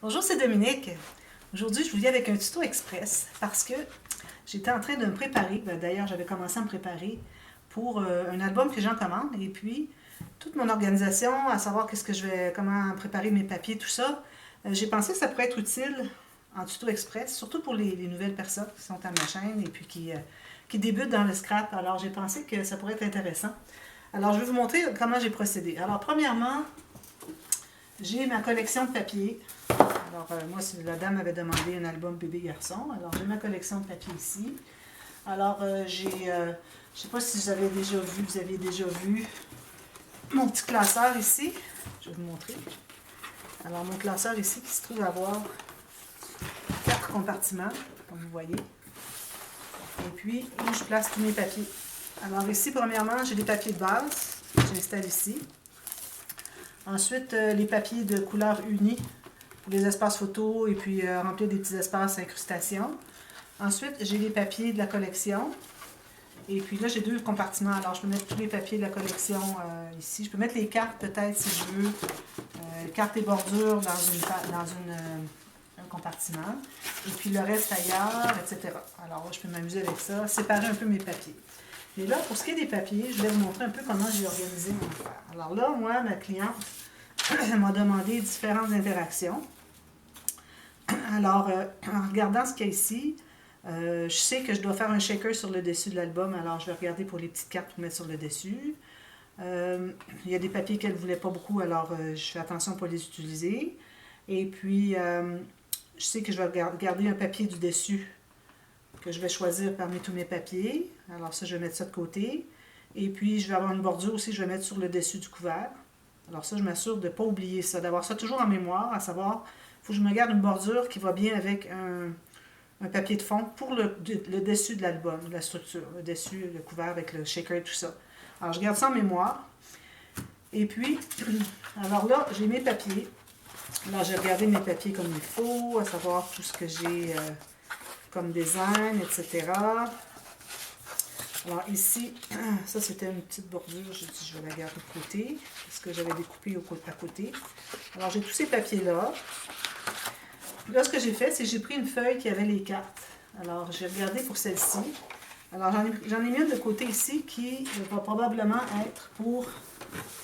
Bonjour, c'est Dominique. Aujourd'hui, je vous viens avec un tuto express parce que j'étais en train de me préparer. D'ailleurs, j'avais commencé à me préparer pour un album que j'en commande. Et puis, toute mon organisation, à savoir comment préparer mes papiers, tout ça, j'ai pensé que ça pourrait être utile en tuto express, surtout pour les nouvelles personnes qui sont à ma chaîne et puis qui débutent dans le scrap. Alors, j'ai pensé que ça pourrait être intéressant. Alors, je vais vous montrer comment j'ai procédé. Alors, premièrement, j'ai ma collection de papiers. Alors, moi, la dame m'avait demandé un album bébé-garçon. Alors, j'ai ma collection de papiers ici. Alors, je ne sais pas si vous avez déjà vu mon petit classeur ici. Je vais vous montrer. Alors, mon classeur ici qui se trouve avoir 4 compartiments, comme vous voyez. Et puis, où je place tous mes papiers. Alors, ici, premièrement, j'ai des papiers de base que j'installe ici. Ensuite, les papiers de couleur unie pour les espaces photos et puis remplir des petits espaces incrustations. Ensuite, j'ai les papiers de la collection. Et puis là, j'ai 2 compartiments. Alors, je peux mettre tous les papiers de la collection ici. Je peux mettre les cartes peut-être si je veux. Cartes et bordures dans un compartiment. Et puis le reste ailleurs, etc. Alors là, je peux m'amuser avec ça, séparer un peu mes papiers. Et là, pour ce qui est des papiers, je vais vous montrer un peu comment j'ai organisé mon affaire. Alors là, moi, ma cliente m'a demandé différentes interactions. Alors, en regardant ce qu'il y a ici, je sais que je dois faire un shaker sur le dessus de l'album, alors je vais regarder pour les petites cartes pour mettre sur le dessus. Il y a des papiers qu'elle ne voulait pas beaucoup, alors je fais attention pour les utiliser. Et puis, je sais que je vais garder un papier du dessus que je vais choisir parmi tous mes papiers. Alors ça, je vais mettre ça de côté. Et puis, je vais avoir une bordure aussi que je vais mettre sur le dessus du couvert. Alors ça, je m'assure de ne pas oublier ça, d'avoir ça toujours en mémoire, à savoir, il faut que je me garde une bordure qui va bien avec un papier de fond pour le dessus de l'album, la structure, le dessus, le couvert avec le shaker et tout ça. Alors, je garde ça en mémoire. Et puis, alors là, j'ai mes papiers. Alors, j'ai regardé mes papiers comme il faut, à savoir tout ce que j'ai comme design, etc. Alors ici, ça c'était une petite bordure, j'ai dit je vais la garder de côté, parce que j'avais découpé à côté. Alors j'ai tous ces papiers-là. Là, ce que j'ai fait, c'est que j'ai pris une feuille qui avait les cartes. Alors j'ai regardé pour celle-ci. Alors j'en ai mis une de côté ici qui va probablement être pour,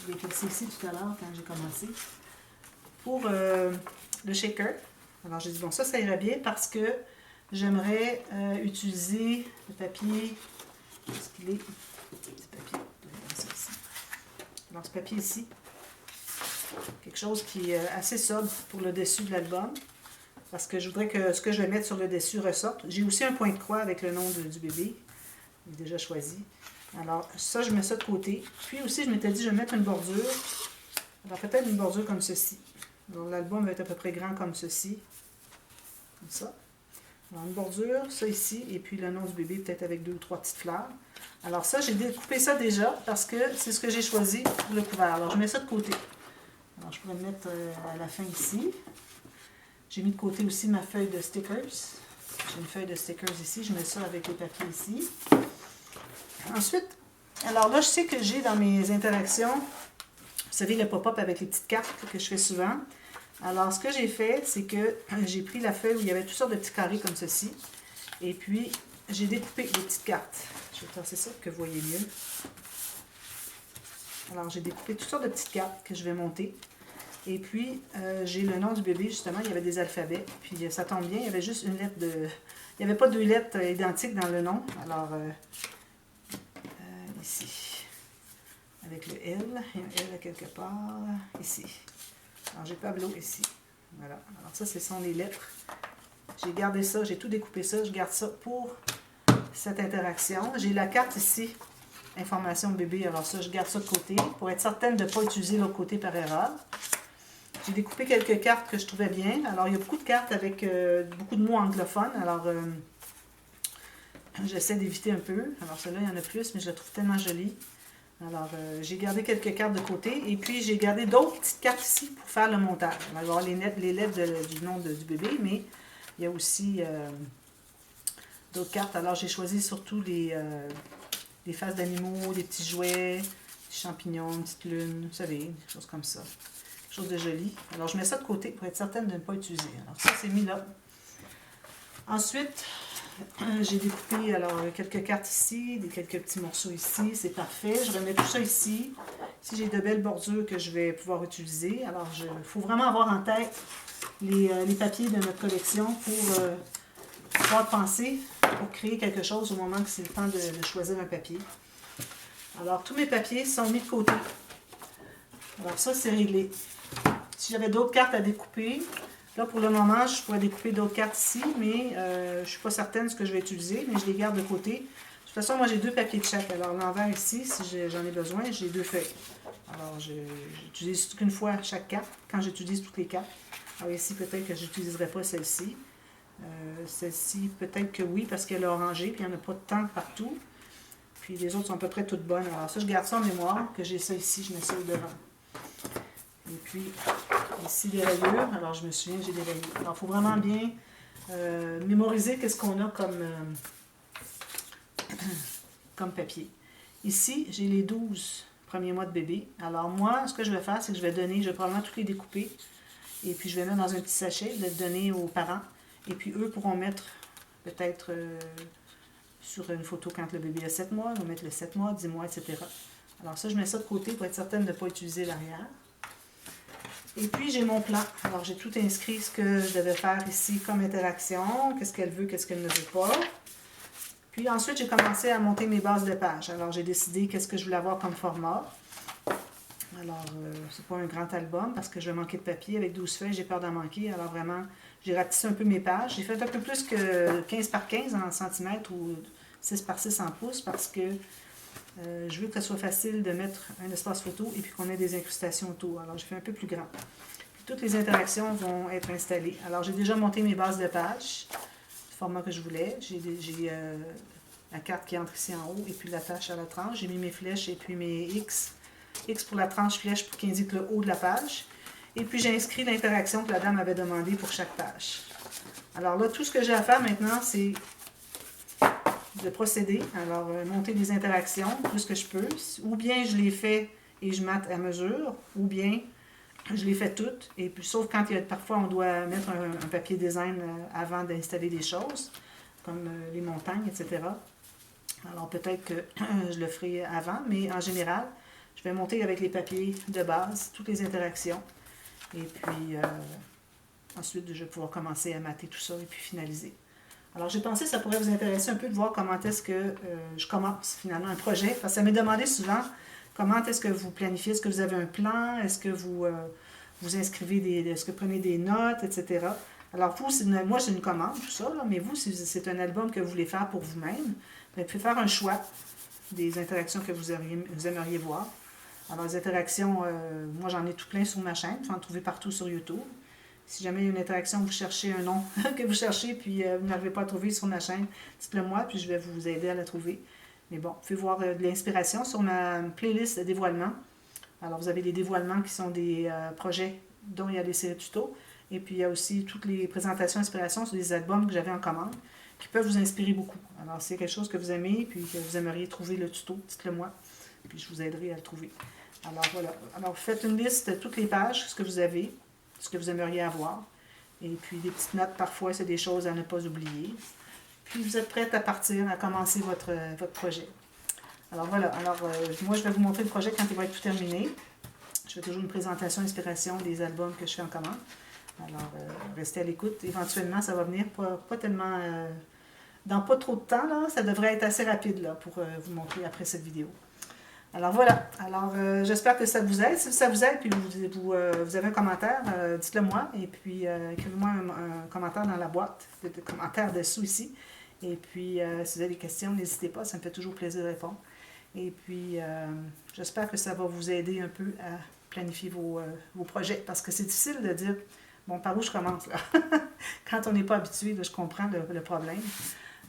je l'ai fixé ici tout à l'heure quand j'ai commencé, pour le shaker. Alors j'ai dit bon ça irait bien parce que j'aimerais utiliser le papier. Est-ce qu'il est? Ce papier. Alors, ce papier ici, quelque chose qui est assez sobre pour le dessus de l'album, parce que je voudrais que ce que je vais mettre sur le dessus ressorte. J'ai aussi un point de croix avec le nom du bébé, il est déjà choisi. Alors, ça, je mets ça de côté. Puis aussi, je m'étais dit, je vais mettre une bordure. Alors, peut-être une bordure comme ceci. Alors, l'album va être à peu près grand comme ceci. Comme ça. Alors, une bordure, ça ici, et puis le nom du bébé, peut-être avec 2 ou 3 petites fleurs. Alors ça, j'ai découpé ça déjà, parce que c'est ce que j'ai choisi pour le couvert. Alors, je mets ça de côté. Alors, je pourrais le mettre à la fin ici. J'ai mis de côté aussi ma feuille de stickers. J'ai une feuille de stickers ici, je mets ça avec les papiers ici. Ensuite, alors là, je sais que j'ai dans mes interactions, vous savez, le pop-up avec les petites cartes que je fais souvent. Alors, ce que j'ai fait, c'est que j'ai pris la feuille où il y avait toutes sortes de petits carrés comme ceci. Et puis, j'ai découpé les petites cartes. Je vais tasser ça pour que vous voyez mieux. Alors, j'ai découpé toutes sortes de petites cartes que je vais monter. Et puis, j'ai le nom du bébé, justement. Il y avait des alphabets. Puis, ça tombe bien, il y avait juste une lettre de... Il n'y avait pas 2 lettres identiques dans le nom. Alors, ici, avec le L. Il y a un L à quelque part. Ici. Alors, j'ai Pablo ici. Voilà. Alors, ça, ce sont les lettres. J'ai gardé ça, j'ai tout découpé ça. Je garde ça pour cette interaction. J'ai la carte ici, information bébé. Alors, ça, je garde ça de côté pour être certaine de ne pas utiliser l'autre côté par erreur. J'ai découpé quelques cartes que je trouvais bien. Alors, il y a beaucoup de cartes avec beaucoup de mots anglophones. Alors, j'essaie d'éviter un peu. Alors, celle-là, il y en a plus, mais je la trouve tellement jolie. Alors, j'ai gardé quelques cartes de côté et puis j'ai gardé d'autres petites cartes ici pour faire le montage. On va avoir les lettres du nom du bébé, mais il y a aussi d'autres cartes. Alors, j'ai choisi surtout les faces d'animaux, des petits jouets, des champignons, une petite lune, vous savez, des choses comme ça. Quelque chose de joli. Alors, je mets ça de côté pour être certaine de ne pas utiliser. Alors, ça, c'est mis là. Ensuite, j'ai découpé alors quelques cartes ici, quelques petits morceaux ici. C'est parfait. Je remets tout ça ici. Ici, j'ai de belles bordures que je vais pouvoir utiliser. Alors, il faut vraiment avoir en tête les papiers de notre collection pour pouvoir penser, pour créer quelque chose au moment que c'est le temps de choisir un papier. Alors, tous mes papiers sont mis de côté. Alors, ça, c'est réglé. Si j'avais d'autres cartes à découper, là, pour le moment, je pourrais découper d'autres cartes ici, mais je ne suis pas certaine de ce que je vais utiliser, mais je les garde de côté. De toute façon, moi, j'ai 2 papiers de chaque. Alors, l'envers ici, si j'en ai besoin, j'ai 2 feuilles. Alors, j'utilise qu'une fois chaque carte, quand j'utilise toutes les cartes. Alors, ici, peut-être que je n'utiliserai pas celle-ci. Celle-ci, peut-être que oui, parce qu'elle est orangée, puis il n'y en a pas de tant partout. Puis les autres sont à peu près toutes bonnes. Alors ça, je garde ça en mémoire, que j'ai ça ici, je mets ça au devant. Et puis, ici, des rayures. Alors, je me souviens, j'ai des rayures. Alors, il faut vraiment bien mémoriser qu'est-ce qu'on a comme papier. Ici, j'ai les 12 premiers mois de bébé. Alors, moi, ce que je vais faire, c'est que je vais probablement toutes les découper. Et puis, je vais mettre dans un petit sachet, de le donner aux parents. Et puis, eux pourront mettre peut-être sur une photo quand le bébé a 7 mois, ils vont mettre le 7 mois, 10 mois, etc. Alors ça, je mets ça de côté pour être certaine de ne pas utiliser l'arrière. Et puis, j'ai mon plan. Alors, j'ai tout inscrit ce que je devais faire ici comme interaction, qu'est-ce qu'elle veut, qu'est-ce qu'elle ne veut pas. Puis ensuite, j'ai commencé à monter mes bases de page. Alors, j'ai décidé qu'est-ce que je voulais avoir comme format. Alors, c'est pas un grand album parce que je vais manquer de papier. Avec 12 feuilles, j'ai peur d'en manquer. Alors, vraiment, j'ai ratissé un peu mes pages. J'ai fait un peu plus que 15 par 15 en centimètres ou 6 par 6 en pouces parce que je veux que ce soit facile de mettre un espace photo et puis qu'on ait des incrustations autour. Alors, je fais un peu plus grand. Puis, toutes les interactions vont être installées. Alors, j'ai déjà monté mes bases de pages, du format que je voulais. J'ai la carte qui entre ici en haut et puis l'attache à la tranche. J'ai mis mes flèches et puis mes X. X pour la tranche flèche pour qu'il indique le haut de la page. Et puis, j'ai inscrit l'interaction que la dame avait demandé pour chaque page. Alors là, tout ce que j'ai à faire maintenant, c'est de procéder. Alors, monter des interactions, plus que je peux. Ou bien je les fais et je mate à mesure, ou bien je les fais toutes. Et puis, sauf quand parfois on doit mettre un papier design avant d'installer des choses, comme les montagnes, etc. Alors, peut-être que je le ferai avant, mais en général, je vais monter avec les papiers de base, toutes les interactions. Et puis, ensuite, je vais pouvoir commencer à mater tout ça et puis finaliser. Alors, j'ai pensé que ça pourrait vous intéresser un peu de voir comment est-ce que je commence finalement un projet. Parce que ça m'est demandé souvent comment est-ce que vous planifiez. Est-ce que vous avez un plan? Est-ce que vous inscrivez est-ce que vous prenez des notes, etc. Alors, moi, c'est une commande, tout ça, là, mais vous, si c'est un album que vous voulez faire pour vous-même, vous pouvez faire un choix des interactions que vous aimeriez voir. Alors, les interactions, moi, j'en ai tout plein sur ma chaîne. Vous en trouvez partout sur YouTube. Si jamais il y a une interaction, vous cherchez un nom que vous cherchez, puis vous n'arrivez pas à trouver sur ma chaîne, dites-le moi, puis je vais vous aider à la trouver. Mais bon, vous pouvez voir de l'inspiration sur ma playlist de dévoilement. Alors, vous avez des dévoilements qui sont des projets dont il y a des séries tutos. Et puis, il y a aussi toutes les présentations inspirations sur des albums que j'avais en commande qui peuvent vous inspirer beaucoup. Alors, si c'est quelque chose que vous aimez, puis que vous aimeriez trouver le tuto, dites-le moi, puis je vous aiderai à le trouver. Alors, voilà. Alors, vous faites une liste de toutes les pages, ce que vous avez, ce que vous aimeriez avoir. Et puis, des petites notes, parfois, c'est des choses à ne pas oublier. Puis, vous êtes prête à partir, à commencer votre projet. Alors, voilà. Alors, moi, je vais vous montrer le projet quand il va être tout terminé. Je fais toujours une présentation, inspiration des albums que je fais en commande. Alors, restez à l'écoute. Éventuellement, ça va venir pas tellement... dans pas trop de temps, là. Ça devrait être assez rapide, là, pour vous montrer après cette vidéo. Alors voilà, alors j'espère que ça vous aide. Si ça vous aide, puis vous avez un commentaire, dites-le moi. Et puis écrivez-moi un commentaire dans la boîte de commentaires dessous ici. Et puis si vous avez des questions, n'hésitez pas, ça me fait toujours plaisir de répondre. Et puis j'espère que ça va vous aider un peu à planifier vos projets. Parce que c'est difficile de dire, bon, par où je commence là? Quand on n'est pas habitué, là, je comprends le problème.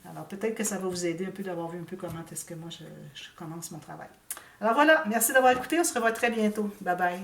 Alors peut-être que ça va vous aider un peu d'avoir vu un peu comment est-ce que moi je commence mon travail. Alors voilà, merci d'avoir écouté, on se revoit très bientôt. Bye bye.